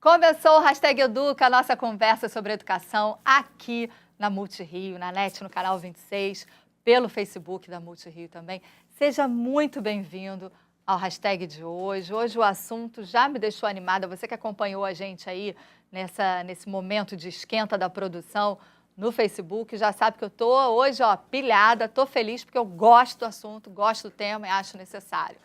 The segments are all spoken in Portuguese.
Começou o Hashtag Educa, a nossa conversa sobre educação aqui na Multirio, na NET, no canal 26, pelo Facebook da Multirio também. Seja muito bem-vindo ao Hashtag de hoje. Hoje o assunto já me deixou animada. Você que acompanhou a gente aí nesse momento de esquenta da produção no Facebook, já sabe que eu tô hoje, pilhada, tô feliz porque eu gosto do assunto, gosto do tema e acho necessário.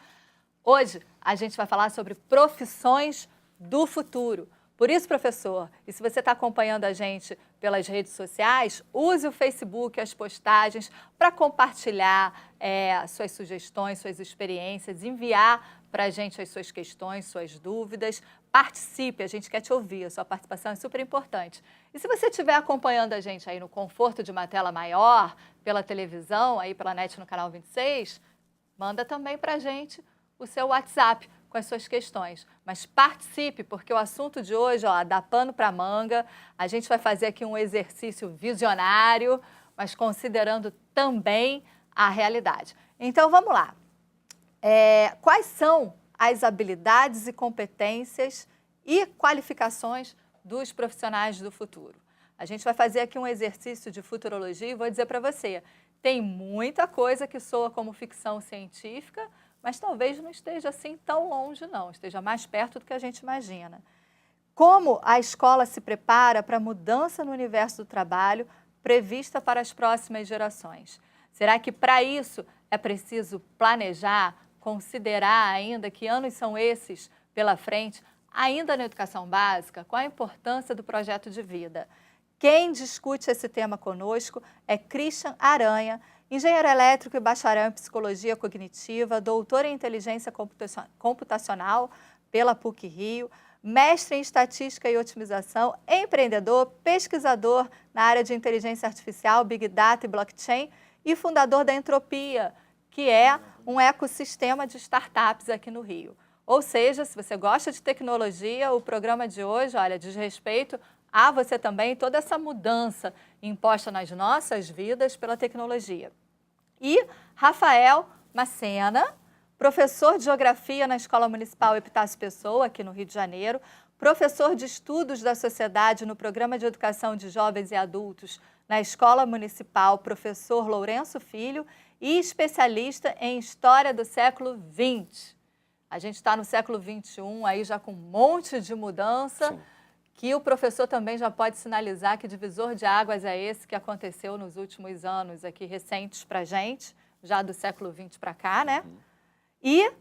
Hoje a gente vai falar sobre profissões do futuro. Por isso, professor, e se você está acompanhando a gente pelas redes sociais, use o Facebook, as postagens, para compartilhar suas sugestões, suas experiências, enviar para a gente as suas questões, suas dúvidas. Participe, a gente quer te ouvir, a sua participação é super importante. E se você estiver acompanhando a gente aí no conforto de uma tela maior, pela televisão, aí pela NET no canal 26, manda também para a gente o seu WhatsApp com as suas questões. Mas participe, porque o assunto de hoje, dá pano para manga. A gente vai fazer aqui um exercício visionário, mas considerando também a realidade. Então, vamos lá. Quais são as habilidades e competências e qualificações dos profissionais do futuro? A gente vai fazer aqui um exercício de futurologia e vou dizer para você, tem muita coisa que soa como ficção científica, mas talvez não esteja assim tão longe, não. Esteja mais perto do que a gente imagina. Como a escola se prepara para a mudança no universo do trabalho prevista para as próximas gerações? Será que para isso é preciso planejar, considerar ainda que anos são esses pela frente, ainda na educação básica? Qual a importância do projeto de vida? Quem discute esse tema conosco é Christian Aranha, engenheiro elétrico e bacharel em psicologia cognitiva, doutor em inteligência computacional pela PUC-Rio, mestre em estatística e otimização, empreendedor, pesquisador na área de inteligência artificial, big data e blockchain e fundador da Entropia, que é um ecossistema de startups aqui no Rio. Ou seja, se você gosta de tecnologia, o programa de hoje, diz respeito a você também, toda essa mudança imposta nas nossas vidas pela tecnologia. E Rafael Macena, professor de Geografia na Escola Municipal Epitácio Pessoa, aqui no Rio de Janeiro, professor de Estudos da Sociedade no Programa de Educação de Jovens e Adultos na Escola Municipal Professor Lourenço Filho e especialista em História do século XX. A gente está no século XXI, aí já com um monte de mudança. Sim. Que o professor também já pode sinalizar que divisor de águas é esse que aconteceu nos últimos anos aqui recentes para a gente, já do século XX para cá, né? E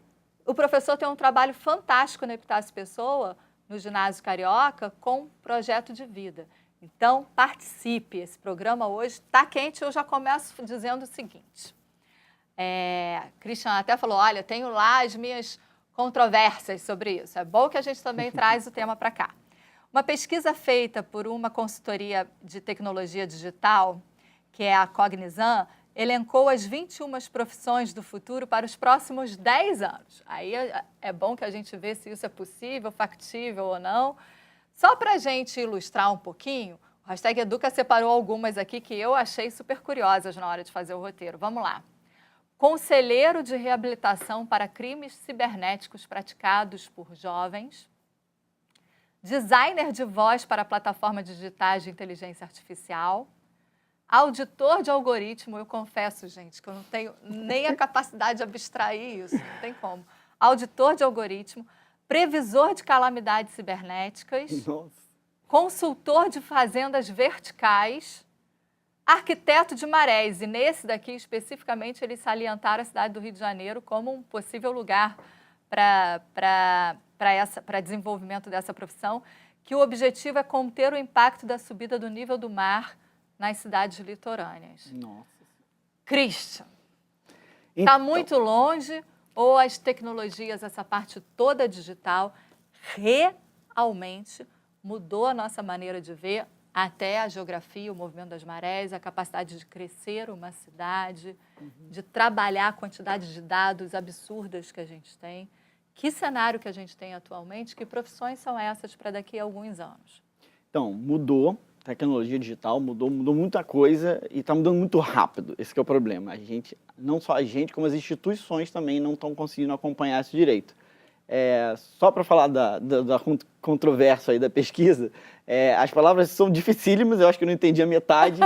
o professor tem um trabalho fantástico na Epitácio Pessoa, no Ginásio Carioca, com projeto de vida. Então, participe. Esse programa hoje está quente. Eu já começo dizendo o seguinte. Christian até falou, olha, tenho lá as minhas controvérsias sobre isso. É bom que a gente também traz o tema para cá. Uma pesquisa feita por uma consultoria de tecnologia digital, que é a Cognizant, elencou as 21 profissões do futuro para os próximos 10 anos. Aí é bom que a gente vê se isso é possível, factível ou não. Só para a gente ilustrar um pouquinho, o Hashtag Educa separou algumas aqui que eu achei super curiosas na hora de fazer o roteiro. Vamos lá. Conselheiro de reabilitação para crimes cibernéticos praticados por jovens. Designer de voz para plataformas digitais de inteligência artificial, auditor de algoritmo, eu confesso, gente, que eu não tenho nem a capacidade de abstrair isso, não tem como. Auditor de algoritmo, previsor de calamidades cibernéticas, nossa, consultor de fazendas verticais, arquiteto de marés, e nesse daqui especificamente eles salientaram a cidade do Rio de Janeiro como um possível lugar para desenvolvimento dessa profissão, que o objetivo é conter o impacto da subida do nível do mar nas cidades litorâneas. Nossa. Christian, está muito longe ou as tecnologias, essa parte toda digital, realmente mudou a nossa maneira de ver até a geografia, o movimento das marés, a capacidade de crescer uma cidade, de trabalhar a quantidade de dados absurdas que a gente tem. Que cenário que a gente tem atualmente? Que profissões são essas para daqui a alguns anos? Então, mudou, tecnologia digital mudou muita coisa e está mudando muito rápido. Esse que é o problema. A gente, não só a gente, como as instituições também não estão conseguindo acompanhar isso direito. Só para falar da controverso aí da pesquisa, as palavras são dificílimas, eu acho que eu não entendi a metade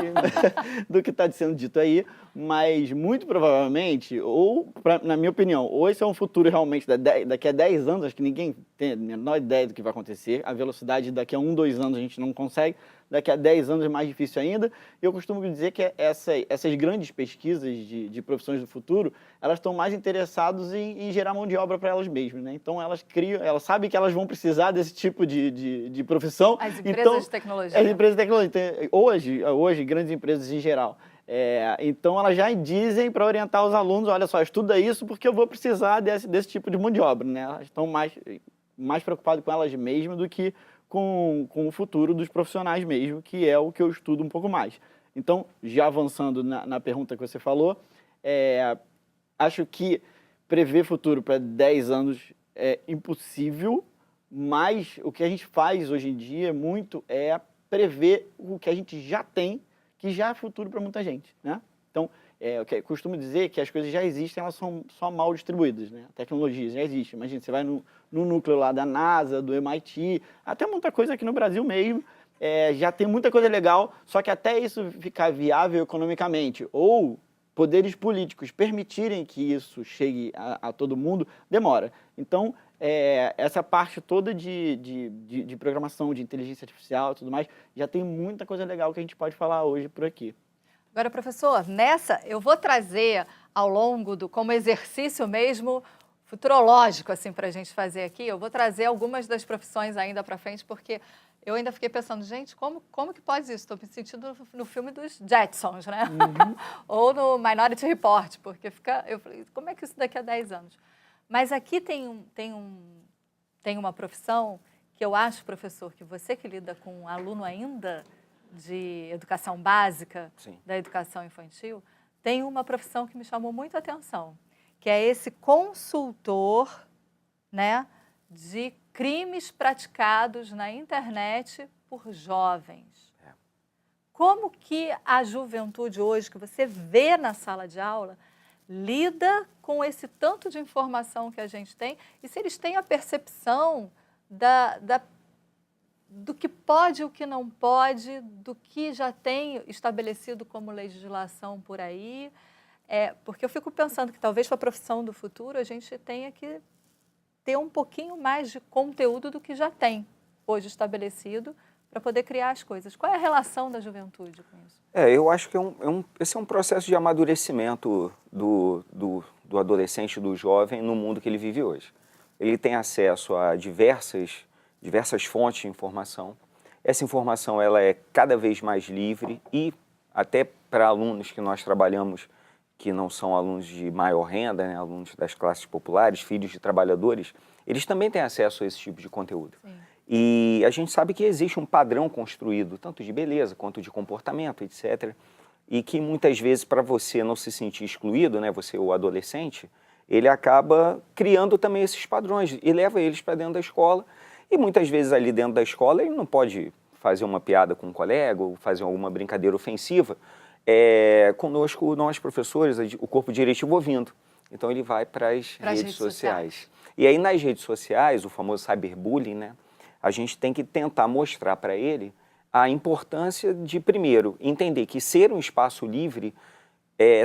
do que está sendo dito aí, mas muito provavelmente, na minha opinião, ou esse é um futuro realmente daqui a 10 anos, acho que ninguém tem a menor ideia do que vai acontecer, a velocidade daqui a 1, 2 anos a gente não consegue, daqui a 10 anos é mais difícil ainda, e eu costumo dizer que essas grandes pesquisas de profissões do futuro, elas estão mais interessadas em gerar mão de obra para elas mesmas, né? Então elas sabem que elas vão precisar desse tipo de profissão. As empresas de tecnologia. As empresas de tecnologia, hoje grandes empresas em geral. Então elas já dizem para orientar os alunos, olha só, estuda isso porque eu vou precisar desse tipo de mão de obra, né? Elas estão mais preocupadas com elas mesmas do que com o futuro dos profissionais mesmo, que é o que eu estudo um pouco mais. Então, já avançando na pergunta que você falou, acho que prever futuro para 10 anos é impossível, mas o que a gente faz hoje em dia muito é prever o que a gente já tem, que já é futuro para muita gente, né? Então, eu costumo dizer que as coisas já existem, elas são só mal distribuídas, né? A tecnologia já existe. Imagina, você vai no núcleo lá da NASA, do MIT, até muita coisa aqui no Brasil mesmo, já tem muita coisa legal, só que até isso ficar viável economicamente, ou poderes políticos permitirem que isso chegue a todo mundo, demora. Então, essa parte toda de programação, de inteligência artificial e tudo mais, já tem muita coisa legal que a gente pode falar hoje por aqui. Agora, professor, eu vou trazer ao longo como exercício mesmo futurológico, assim, para a gente fazer aqui, eu vou trazer algumas das profissões ainda para frente, porque eu ainda fiquei pensando, gente, como que pode isso? Estou me sentindo no filme dos Jetsons, né? Uhum. Ou no Minority Report, porque eu falei, como é que isso daqui a 10 anos? Mas aqui tem uma profissão que eu acho, professor, que você que lida com um aluno ainda de educação básica, sim, da educação infantil, tem uma profissão que me chamou muito a atenção, que é esse consultor, né, de crimes praticados na internet por jovens. Como que a juventude hoje, que você vê na sala de aula, lida com esse tanto de informação que a gente tem, e se eles têm a percepção do que pode e o que não pode, do que já tem estabelecido como legislação por aí, porque eu fico pensando que talvez para a profissão do futuro a gente tenha que ter um pouquinho mais de conteúdo do que já tem hoje estabelecido para poder criar as coisas. Qual é a relação da juventude com isso? Eu acho que esse é um processo de amadurecimento do adolescente, do jovem, no mundo que ele vive hoje. Ele tem acesso a diversas fontes de informação. Essa informação ela é cada vez mais livre e até para alunos que nós trabalhamos que não são alunos de maior renda, né, alunos das classes populares, filhos de trabalhadores, eles também têm acesso a esse tipo de conteúdo. Sim. E a gente sabe que existe um padrão construído, tanto de beleza quanto de comportamento, etc. E que muitas vezes, para você não se sentir excluído, né, você o adolescente, ele acaba criando também esses padrões e leva eles para dentro da escola. E muitas vezes ali dentro da escola ele não pode fazer uma piada com um colega ou fazer alguma brincadeira ofensiva. Conosco, nós professores, o corpo diretivo ouvindo. Então ele vai para as redes sociais. E aí nas redes sociais, o famoso cyberbullying, né, a gente tem que tentar mostrar para ele a importância de, primeiro, entender que ser um espaço livre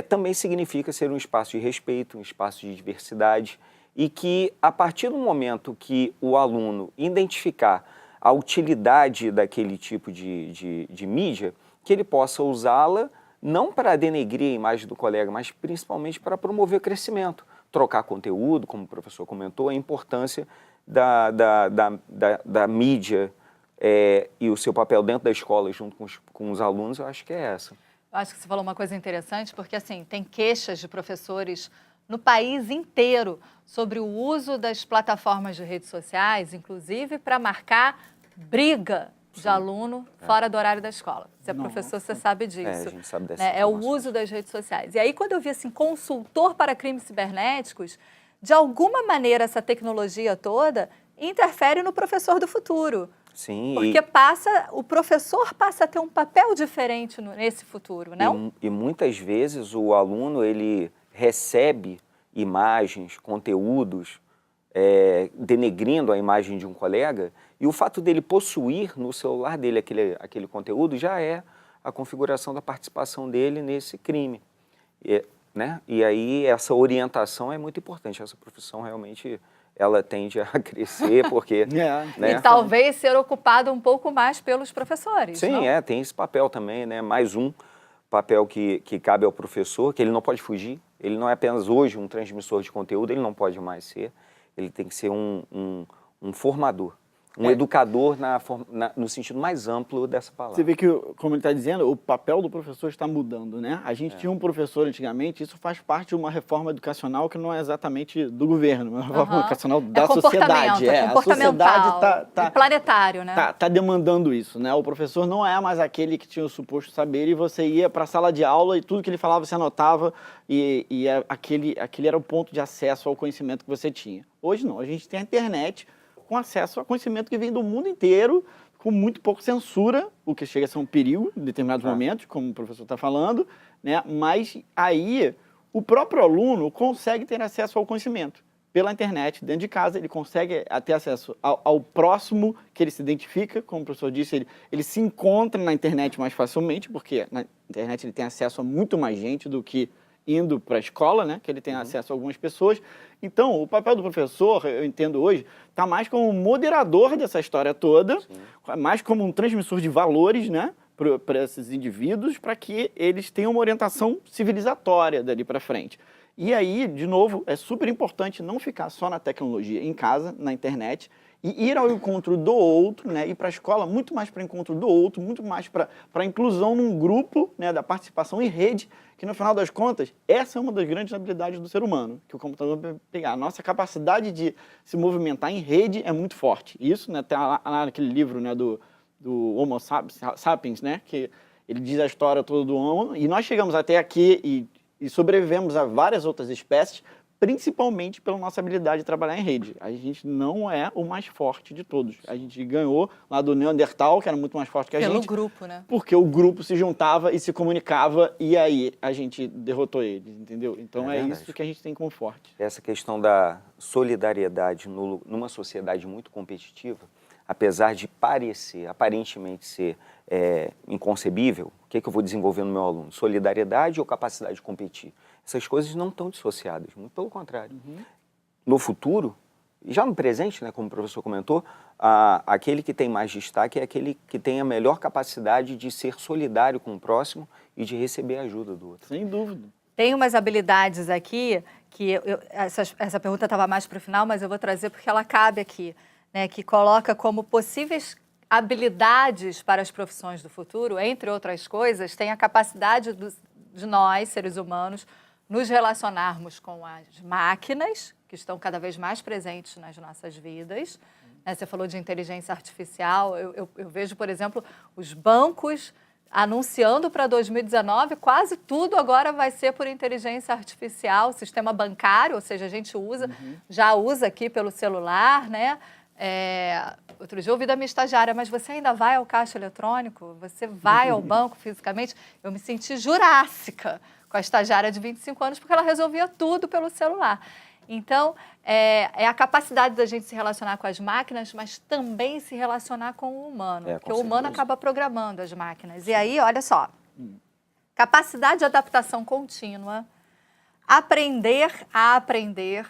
também significa ser um espaço de respeito, um espaço de diversidade, e que a partir do momento que o aluno identificar a utilidade daquele tipo de mídia, que ele possa usá-la não para denegrir a imagem do colega, mas principalmente para promover o crescimento, trocar conteúdo, como o professor comentou, a importância da mídia e o seu papel dentro da escola junto com os alunos, eu acho que é essa. Eu acho que você falou uma coisa interessante, porque assim, tem queixas de professores no país inteiro sobre o uso das plataformas de redes sociais, inclusive para marcar briga de aluno fora do horário da escola. Você é professor, você sabe disso. A gente sabe dessa É o uso das redes sociais. E aí, quando eu vi assim, consultor para crimes cibernéticos, de alguma maneira essa tecnologia toda interfere no professor do futuro. Sim. Porque o professor passa a ter um papel diferente nesse futuro, não? E muitas vezes o aluno ele recebe imagens, conteúdos denegrindo a imagem de um colega, e o fato dele possuir no celular dele aquele conteúdo já é a configuração da participação dele nesse crime. Né? E aí essa orientação é muito importante, essa profissão realmente ela tende a crescer, porque... né? E talvez ser ocupada um pouco mais pelos professores, Sim, não? Tem esse papel também, né? Mais um papel que cabe ao professor, que ele não pode fugir, ele não é apenas hoje um transmissor de conteúdo, ele não pode mais ser, ele tem que ser um formador. Um educador no sentido mais amplo dessa palavra. Você vê que, como ele está dizendo, o papel do professor está mudando, né? A gente tinha um professor antigamente, isso faz parte de uma reforma educacional que não é exatamente do governo, é uma reforma educacional da sociedade. A sociedade está planetário, né? Tá demandando isso, né? O professor não é mais aquele que tinha o suposto saber e você ia para a sala de aula e tudo que ele falava você anotava e aquele era o ponto de acesso ao conhecimento que você tinha. Hoje não, a gente tem a internet com acesso a conhecimento que vem do mundo inteiro, com muito pouco censura, o que chega a ser um perigo em determinados momentos, como o professor está falando, né? Mas aí o próprio aluno consegue ter acesso ao conhecimento pela internet, dentro de casa, ele consegue ter acesso ao próximo que ele se identifica, como o professor disse, ele se encontra na internet mais facilmente, porque na internet ele tem acesso a muito mais gente do que indo para a escola, né? Que ele tem acesso a algumas pessoas. Então, o papel do professor, eu entendo hoje, está mais como um moderador dessa história toda, mais como um transmissor de valores, né? Para esses indivíduos, para que eles tenham uma orientação civilizatória dali para frente. E aí, de novo, é super importante não ficar só na tecnologia, em casa, na internet, e ir ao encontro do outro, né? Ir para a escola muito mais para o encontro do outro, muito mais para a inclusão num grupo, né? Da participação em rede, que no final das contas, essa é uma das grandes habilidades do ser humano, que o computador vai pegar. A nossa capacidade de se movimentar em rede é muito forte. Isso, né? Tem lá naquele livro, né? Do Homo Sapiens, né? Que ele diz a história toda do Homo, e nós chegamos até aqui e sobrevivemos a várias outras espécies, principalmente pela nossa habilidade de trabalhar em rede. A gente não é o mais forte de todos. A gente ganhou lá do Neandertal, que era muito mais forte que a gente. Pelo grupo, né? Porque o grupo se juntava e se comunicava, e aí a gente derrotou eles, entendeu? Então é isso que a gente tem como forte. Essa questão da solidariedade numa sociedade muito competitiva, apesar de aparentemente ser inconcebível, o que eu vou desenvolver no meu aluno? Solidariedade ou capacidade de competir? Essas coisas não estão dissociadas, muito pelo contrário. No futuro, e já no presente, né, como o professor comentou, aquele que tem mais destaque é aquele que tem a melhor capacidade de ser solidário com o próximo e de receber a ajuda do outro. Sem dúvida. Tem umas habilidades aqui, que essa pergunta estava mais para o final, mas eu vou trazer porque ela cabe aqui, né, que coloca como possíveis habilidades para as profissões do futuro, entre outras coisas, tem a capacidade de nós, seres humanos, nos relacionarmos com as máquinas, que estão cada vez mais presentes nas nossas vidas. Você falou de inteligência artificial. Eu vejo, por exemplo, os bancos anunciando para 2019, quase tudo agora vai ser por inteligência artificial, sistema bancário, ou seja, a gente já usa aqui pelo celular, né? Outro dia eu ouvi da minha estagiária, mas você ainda vai ao caixa eletrônico? Você vai ao banco fisicamente? Eu me senti jurássica com a estagiária de 25 anos, porque ela resolvia tudo pelo celular. Então, é a capacidade da gente se relacionar com as máquinas, mas também se relacionar com o humano, porque o humano acaba programando as máquinas. E aí, olha só, capacidade de adaptação contínua, aprender a aprender,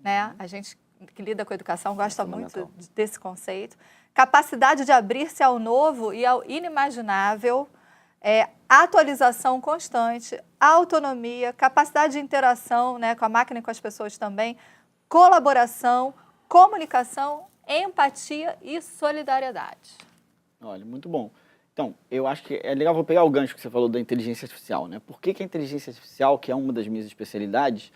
né? A gente que lida com a educação gosta muito desse conceito. Capacidade de abrir-se ao novo e ao inimaginável, atualização constante, autonomia, capacidade de interação, né, com a máquina e com as pessoas também, colaboração, comunicação, empatia e solidariedade. Olha, muito bom. Então, eu acho que é legal, vou pegar o gancho que você falou da inteligência artificial, né? Por que a inteligência artificial, que é uma das minhas especialidades,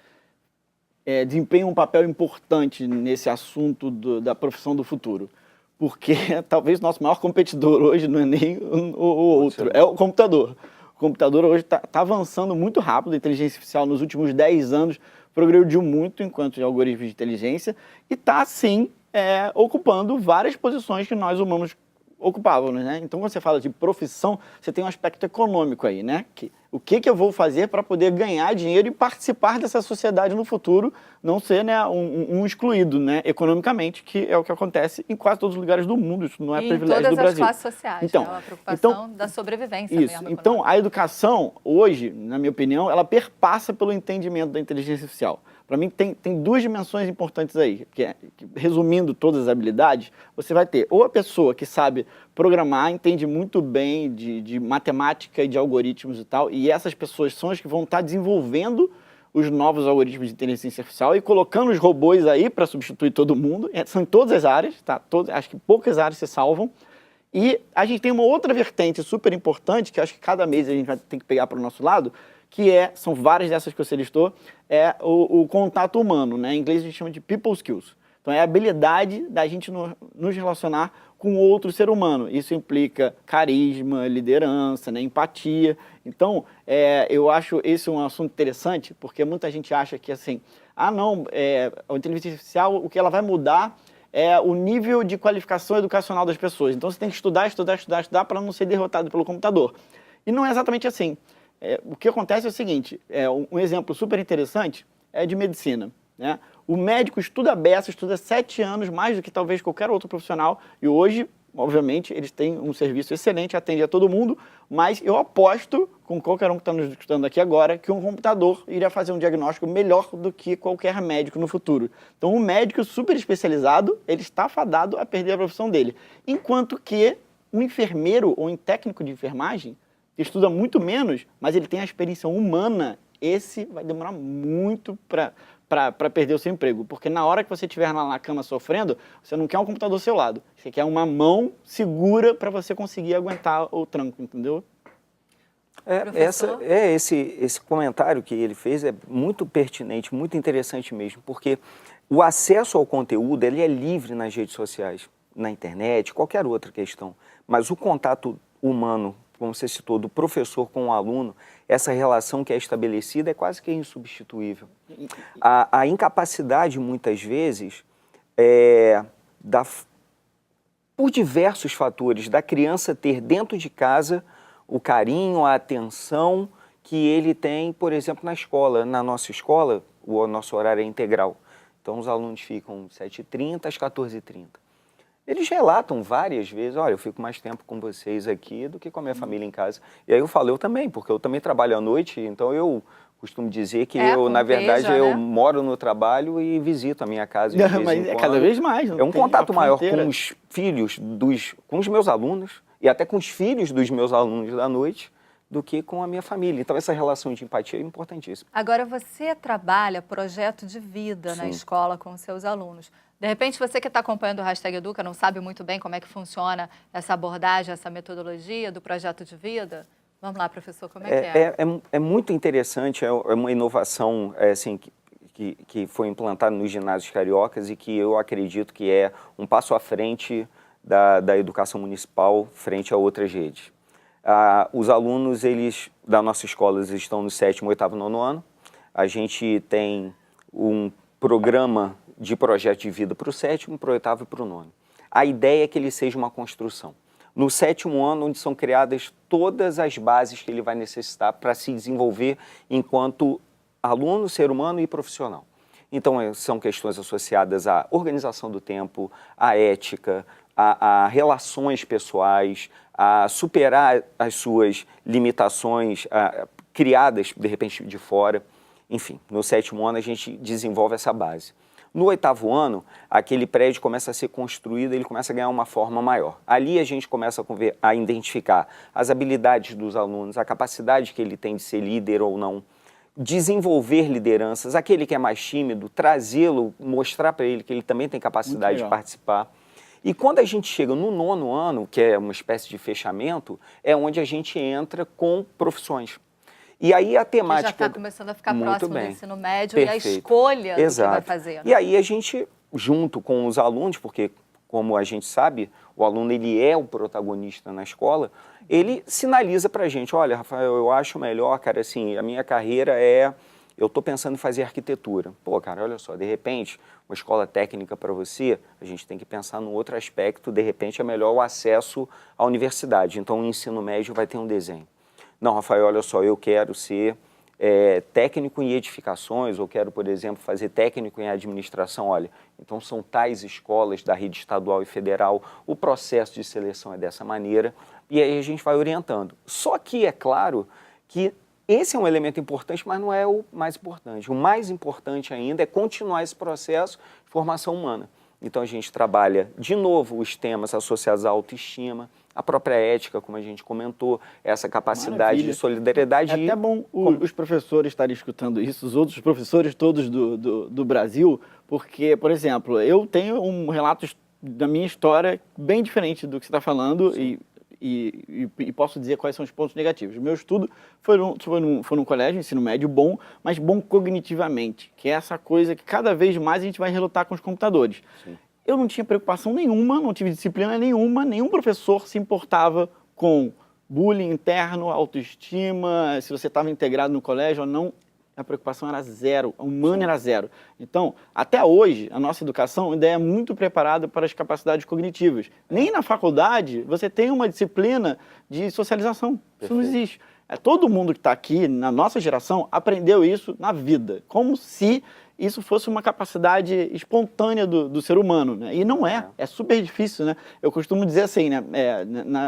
desempenha um papel importante nesse assunto da profissão do futuro? Porque talvez o nosso maior competidor hoje não é nem o outro, é o computador. O computador hoje está avançando muito rápido, a inteligência artificial nos últimos 10 anos progrediu muito enquanto de algoritmos de inteligência e está, sim, ocupando várias posições que nós humanos ocupavam, né? Então, quando você fala de profissão, você tem um aspecto econômico aí, né? O que eu vou fazer para poder ganhar dinheiro e participar dessa sociedade no futuro, não ser, né, um excluído, né, economicamente, que é o que acontece em quase todos os lugares do mundo. Isso não é privilégio do Brasil. Em todas as classes sociais, então, né? É uma preocupação da sobrevivência isso. mesmo. Então, a educação, hoje, na minha opinião, ela perpassa pelo entendimento da inteligência artificial. Para mim, tem duas dimensões importantes aí, que resumindo todas as habilidades, você vai ter ou a pessoa que sabe programar, entende muito bem de matemática e de algoritmos e tal, e essas pessoas são as que vão estar desenvolvendo os novos algoritmos de inteligência artificial e colocando os robôs aí para substituir todo mundo. São em todas as áreas, tá? Acho que poucas áreas se salvam. E a gente tem uma outra vertente super importante, que acho que cada mês a gente vai ter que pegar para o nosso lado, que são várias dessas que você listou, é o contato humano, né? Em inglês a gente chama de people skills. Então é a habilidade da gente nos relacionar com outro ser humano. Isso implica carisma, liderança, né? Empatia. Então, eu acho esse um assunto interessante, porque muita gente acha que assim, a inteligência artificial, o que ela vai mudar é o nível de qualificação educacional das pessoas. Então você tem que estudar para não ser derrotado pelo computador. E não é exatamente assim. O que acontece é o seguinte, um exemplo super interessante é de medicina, né? O médico estuda a beça, estuda 7 anos, mais do que talvez qualquer outro profissional, e hoje, obviamente, eles têm um serviço excelente, atende a todo mundo, mas eu aposto, com qualquer um que está nos escutando aqui agora, que um computador iria fazer um diagnóstico melhor do que qualquer médico no futuro. Então, um médico super especializado, ele está fadado a perder a profissão dele. Enquanto que um enfermeiro ou um técnico de enfermagem, que estuda muito menos, mas ele tem a experiência humana, esse vai demorar muito para perder o seu emprego. Porque na hora que você estiver lá na cama sofrendo, você não quer um computador ao seu lado. Você quer uma mão segura para você conseguir aguentar o tranco, entendeu? Esse comentário que ele fez é muito pertinente, muito interessante mesmo, porque o acesso ao conteúdo ele é livre nas redes sociais, na internet, qualquer outra questão. Mas o contato humano, como você citou, do professor com o aluno, essa relação que é estabelecida é quase que insubstituível. A incapacidade, muitas vezes, por diversos fatores, da criança ter dentro de casa o carinho, a atenção que ele tem, por exemplo, na escola. Na nossa escola, o nosso horário é integral. Então, os alunos ficam de 7h30 às 14h30. Eles relatam várias vezes, olha, eu fico mais tempo com vocês aqui do que com a minha família em casa. E aí eu falo, eu também, porque eu também trabalho à noite, então eu costumo dizer que na verdade, né? eu moro no trabalho e visito a minha casa de vez em Mas quando. cada vez mais. É um contato maior com os filhos com os meus alunos e até com os filhos dos meus alunos da noite do que com a minha família. Então, essa relação de empatia é importantíssima. Agora, você trabalha projeto de vida na escola com os seus alunos. De repente, você que está acompanhando o Hashtag Educa não sabe muito bem como é que funciona essa abordagem, essa metodologia do projeto de vida. Vamos lá, professor, como é que é? É muito interessante, é uma inovação assim, que foi implantada nos ginásios cariocas e que eu acredito que é um passo à frente da educação municipal frente a outras redes. Os alunos da nossa escola estão no 7º, 8º, 9º ano. A gente tem um programa de projeto de vida para o 7º, para o 8º e para o 9º. A ideia é que ele seja uma construção. No 7º ano, onde são criadas todas as bases que ele vai necessitar para se desenvolver enquanto aluno, ser humano e profissional. Então, são questões associadas à organização do tempo, à ética, a relações pessoais, a superar as suas limitações criadas, de repente, de fora. Enfim, no 7º ano a gente desenvolve essa base. No 8º ano, aquele prédio começa a ser construído, ele começa a ganhar uma forma maior. Ali a gente começa a identificar as habilidades dos alunos, a capacidade que ele tem de ser líder ou não, desenvolver lideranças, aquele que é mais tímido, trazê-lo, mostrar para ele que ele também tem capacidade de participar. E quando a gente chega no 9º ano, que é uma espécie de fechamento, é onde a gente entra com profissões. E aí a temática... Que já está começando a ficar próximo do ensino médio. Perfeito. E a escolha do que vai fazer. Né? E aí a gente, junto com os alunos, porque como a gente sabe, o aluno ele é o protagonista na escola, ele sinaliza para a gente, olha, Rafael, eu acho melhor, cara, assim, a minha carreira é eu estou pensando em fazer arquitetura. Pô, cara, olha só, de repente, uma escola técnica para você, a gente tem que pensar num outro aspecto, de repente é melhor o acesso à universidade. Então, o ensino médio vai ter um desenho. Não, Rafael, olha só, eu quero ser técnico em edificações, ou quero, por exemplo, fazer técnico em administração. Olha, então são tais escolas da rede estadual e federal, o processo de seleção é dessa maneira, e aí a gente vai orientando. Só que é claro que esse é um elemento importante, mas não é o mais importante. O mais importante ainda é continuar esse processo de formação humana. Então a gente trabalha, de novo, os temas associados à autoestima, a própria ética, como a gente comentou, essa capacidade Maravilha. de solidariedade. É até bom os professores estarem escutando isso, os outros professores todos do Brasil, porque, por exemplo, eu tenho um relato da minha história bem diferente do que você está falando e posso dizer quais são os pontos negativos. O meu estudo foi num colégio, ensino médio bom, mas bom cognitivamente, que é essa coisa que cada vez mais a gente vai relutar com os computadores. Sim. Eu não tinha preocupação nenhuma, não tive disciplina nenhuma, nenhum professor se importava com bullying interno, autoestima, se você estava integrado no colégio ou não. A preocupação era zero, a humana era zero. Então, até hoje, a nossa educação ainda é muito preparada para as capacidades cognitivas. Nem na faculdade você tem uma disciplina de socialização. Perfeito. Isso não existe. Todo mundo que está aqui, na nossa geração, aprendeu isso na vida, como se isso fosse uma capacidade espontânea do ser humano, né? E não é super difícil, né? Eu costumo dizer assim, né?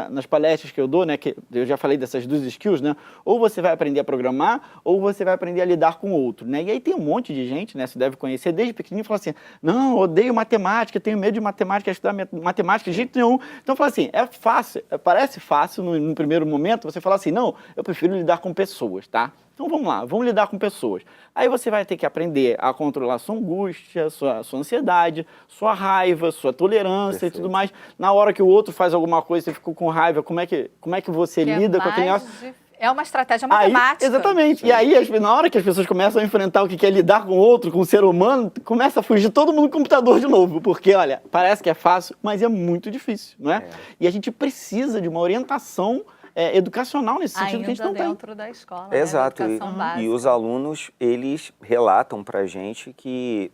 Nas palestras que eu dou, né? Que eu já falei dessas duas skills, né? Ou você vai aprender a programar, ou você vai aprender a lidar com o outro, né? E aí tem um monte de gente, né? Você deve conhecer desde pequenininho, fala assim, não, odeio matemática, tenho medo de matemática, estudar matemática de jeito nenhum. Então fala assim, é fácil, parece fácil no primeiro momento, você fala assim, não, eu prefiro lidar com pessoas, tá? Então vamos lá, vamos lidar com pessoas. Aí você vai ter que aprender a controlar sua angústia, sua ansiedade, sua raiva, sua tolerância. Perfeito. E tudo mais. Na hora que o outro faz alguma coisa, você ficou com raiva, como é que você lida com aquele negócio? É uma estratégia matemática. Aí, exatamente. Sim. E aí, na hora que as pessoas começam a enfrentar o que é lidar com o outro, com o ser humano, começa a fugir todo mundo do computador de novo. Porque, olha, parece que é fácil, mas é muito difícil, não é? E a gente precisa de uma orientação educacional nesse sentido que a gente não tem. Dentro da escola, exato. Né? Educação básica. E os alunos, eles relatam pra gente que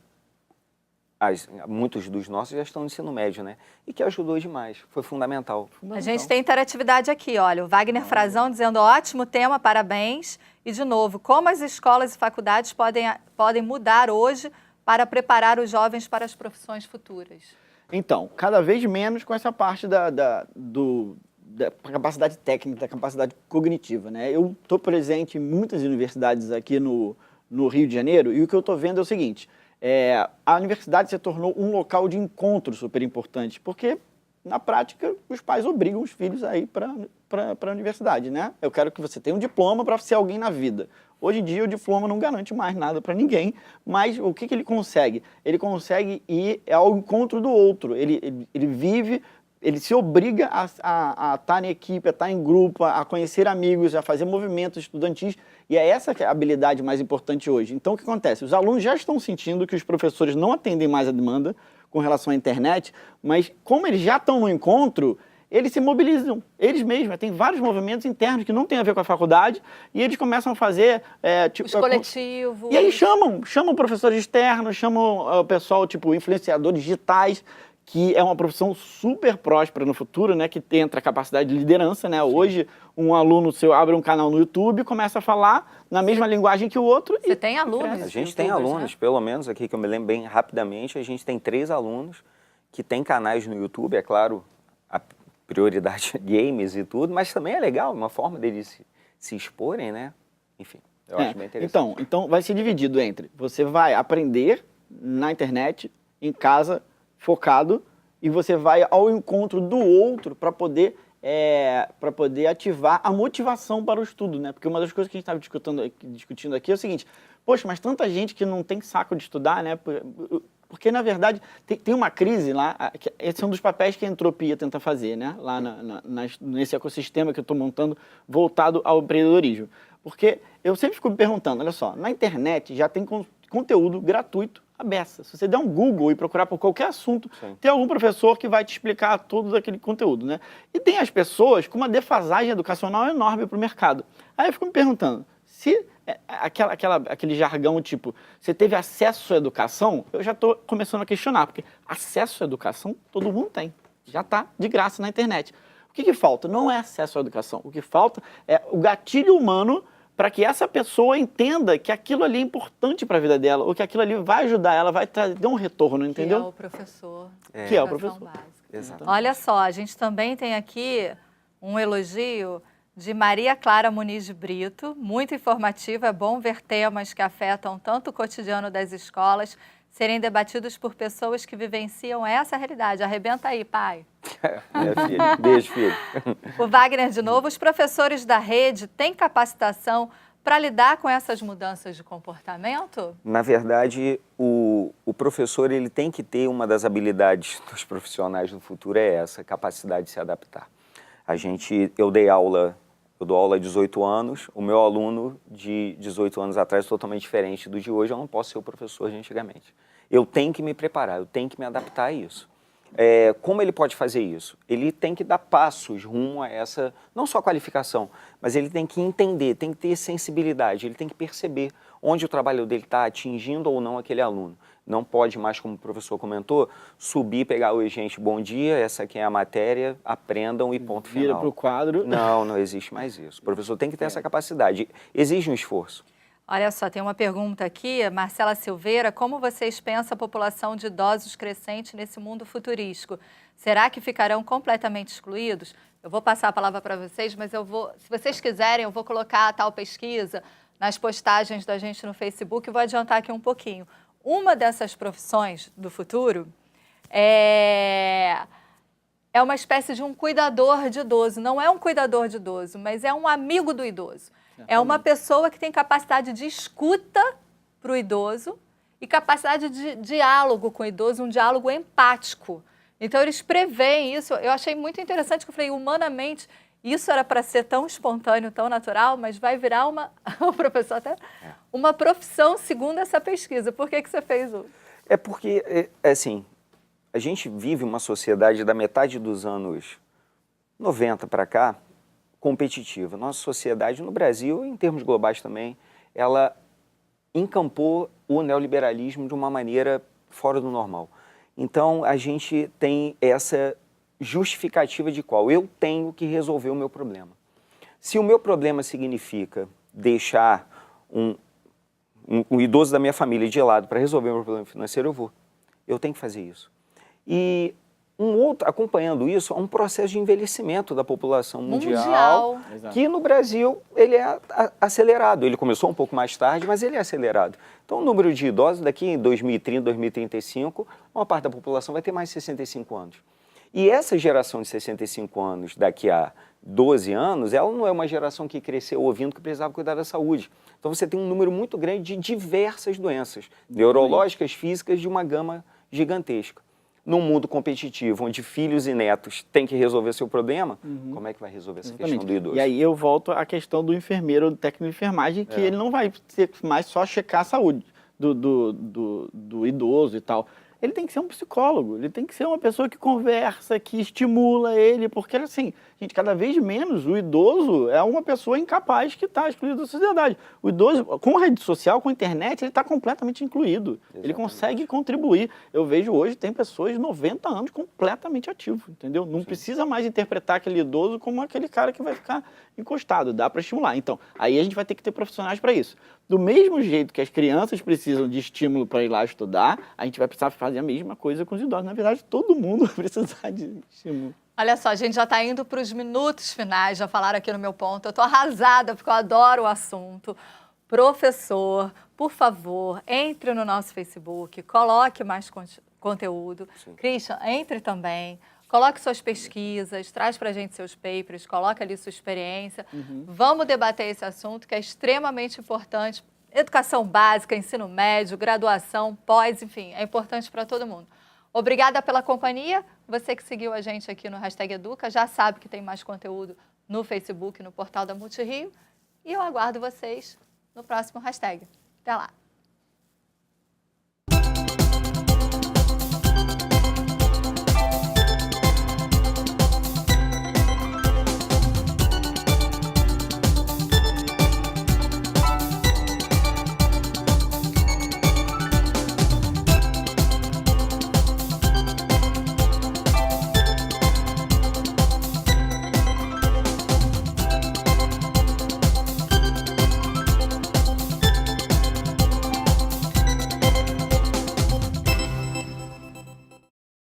muitos dos nossos já estão no ensino médio, né? E que ajudou demais, foi fundamental. A gente tem interatividade aqui, olha, o Wagner Frazão dizendo, ótimo tema, parabéns. E, de novo, como as escolas e faculdades podem mudar hoje para preparar os jovens para as profissões futuras? Então, cada vez menos com essa parte da capacidade técnica, da capacidade cognitiva, né? Eu estou presente em muitas universidades aqui no Rio de Janeiro e o que eu estou vendo é o seguinte, a universidade se tornou um local de encontro super importante, porque, na prática, os pais obrigam os filhos a ir para a universidade, né? Eu quero que você tenha um diploma para ser alguém na vida. Hoje em dia, o diploma não garante mais nada para ninguém, mas o que ele consegue? Ele consegue ir ao encontro do outro, ele vive... Ele se obriga a estar em equipe, a estar em grupo, a conhecer amigos, a fazer movimentos estudantis. E é essa que é a habilidade mais importante hoje. Então, o que acontece? Os alunos já estão sentindo que os professores não atendem mais a demanda com relação à internet, mas como eles já estão no encontro, eles se mobilizam, eles mesmos. Tem vários movimentos internos que não têm a ver com a faculdade e eles começam a fazer... os coletivos... E aí chamam professores externos, chamam o pessoal, tipo, influenciadores digitais, que é uma profissão super próspera no futuro, né? Que entra a capacidade de liderança, né? Sim. Hoje, um aluno seu abre um canal no YouTube e começa a falar na mesma linguagem que o outro. Você tem alunos? A gente tem alunos, né? Pelo menos aqui, que eu me lembro bem rapidamente, a gente tem 3 alunos que têm canais no YouTube, é claro, a prioridade é games e tudo, mas também é legal, uma forma deles se exporem, né? Enfim, eu acho bem interessante. Então, vai ser dividido entre você vai aprender na internet, em casa, focado, e você vai ao encontro do outro para poder ativar a motivação para o estudo, né? Porque uma das coisas que a gente estava discutindo aqui é o seguinte, poxa, mas tanta gente que não tem saco de estudar, né? Porque, na verdade, tem uma crise lá, esse é um dos papéis que a Entropia tenta fazer, né? Lá nesse ecossistema que eu estou montando, voltado ao empreendedorismo. Porque eu sempre fico me perguntando, olha só, na internet já tem conteúdo gratuito a beça. Se você der um Google e procurar por qualquer assunto, sim, tem algum professor que vai te explicar todo aquele conteúdo, né? E tem as pessoas com uma defasagem educacional enorme para o mercado. Aí eu fico me perguntando, se aquele jargão tipo, você teve acesso à educação? Eu já estou começando a questionar, porque acesso à educação todo mundo tem. Já está de graça na internet. O que falta? Não é acesso à educação. O que falta é o gatilho humano para que essa pessoa entenda que aquilo ali é importante para a vida dela, ou que aquilo ali vai ajudar ela, vai ter um retorno, entendeu? Que é o professor. Que é o professor. Básica. Exatamente. Olha só, a gente também tem aqui um elogio de Maria Clara Muniz de Brito, muito informativo, é bom ver temas que afetam tanto o cotidiano das escolas serem debatidos por pessoas que vivenciam essa realidade. Arrebenta aí, pai. Minha filha. Beijo, filho. O Wagner, de novo, os professores da rede têm capacitação para lidar com essas mudanças de comportamento? Na verdade, o professor ele tem que ter uma das habilidades dos profissionais do futuro, é essa, capacidade de se adaptar. Eu dou aula há 18 anos, o meu aluno de 18 anos atrás é totalmente diferente do de hoje, eu não posso ser o professor de antigamente. Eu tenho que me preparar, eu tenho que me adaptar a isso. Como ele pode fazer isso? Ele tem que dar passos rumo a essa, não só qualificação, mas ele tem que entender, tem que ter sensibilidade, ele tem que perceber onde o trabalho dele está atingindo ou não aquele aluno. Não pode mais, como o professor comentou, subir, pegar, oi gente, bom dia, essa aqui é a matéria, aprendam e ponto final. Vira para o quadro. Não existe mais isso. O professor tem que ter essa capacidade, exige um esforço. Olha só, tem uma pergunta aqui, Marcela Silveira, como vocês pensam a população de idosos crescente nesse mundo futurístico? Será que ficarão completamente excluídos? Eu vou passar a palavra para vocês, mas se vocês quiserem, eu vou colocar a tal pesquisa nas postagens da gente no Facebook e vou adiantar aqui um pouquinho. Uma dessas profissões do futuro é uma espécie de um cuidador de idoso. Não é um cuidador de idoso, mas é um amigo do idoso. É uma pessoa que tem capacidade de escuta para o idoso e capacidade de diálogo com o idoso, um diálogo empático. Então, eles preveem isso. Eu achei muito interessante, que eu falei, humanamente, isso era para ser tão espontâneo, tão natural, mas vai virar o professor até, uma profissão segundo essa pesquisa. Por que você fez o... É porque, assim, a gente vive uma sociedade da metade dos anos 90 para cá, competitiva. Nossa sociedade no Brasil, em termos globais também, ela encampou o neoliberalismo de uma maneira fora do normal. Então, a gente tem essa justificativa de qual? Eu tenho que resolver o meu problema. Se o meu problema significa deixar um idoso da minha família de lado para resolver o meu problema financeiro, eu tenho que fazer isso. E acompanhando isso, há um processo de envelhecimento da população mundial. Que no Brasil ele é acelerado. Ele começou um pouco mais tarde, mas ele é acelerado. Então, o número de idosos daqui em 2030, 2035, uma parte da população vai ter mais de 65 anos. E essa geração de 65 anos, daqui a 12 anos, ela não é uma geração que cresceu ouvindo que precisava cuidar da saúde. Então, você tem um número muito grande de diversas doenças, neurológicas, físicas, de uma gama gigantesca. Num mundo competitivo, onde filhos e netos têm que resolver seu problema, como é que vai resolver essa questão do idoso? E aí eu volto à questão do enfermeiro, do técnico de enfermagem, que ele não vai ter mais só checar a saúde do idoso e tal. Ele tem que ser um psicólogo, ele tem que ser uma pessoa que conversa, que estimula ele, porque assim, gente, cada vez menos o idoso é uma pessoa incapaz que está excluída da sociedade. O idoso, com a rede social, com a internet, ele está completamente incluído. Exatamente. Ele consegue contribuir. Eu vejo hoje, tem pessoas de 90 anos completamente ativos, entendeu? Não precisa mais interpretar aquele idoso como aquele cara que vai ficar encostado, dá para estimular. Então, aí a gente vai ter que ter profissionais para isso. Do mesmo jeito que as crianças precisam de estímulo para ir lá estudar, a gente vai precisar fazer a mesma coisa com os idosos. Na verdade, todo mundo vai precisar de estímulo. Olha só, a gente já está indo para os minutos finais, já falaram aqui no meu ponto. Eu estou arrasada, porque eu adoro o assunto. Professor, por favor, entre no nosso Facebook, coloque mais conteúdo. Sim. Christian, entre também. Coloque suas pesquisas, traz para a gente seus papers, coloca ali sua experiência. Vamos debater esse assunto que é extremamente importante. Educação básica, ensino médio, graduação, pós, enfim, é importante para todo mundo. Obrigada pela companhia. Você que seguiu a gente aqui no #Educa já sabe que tem mais conteúdo no Facebook, no portal da Multirio. E eu aguardo vocês no próximo #. Até lá!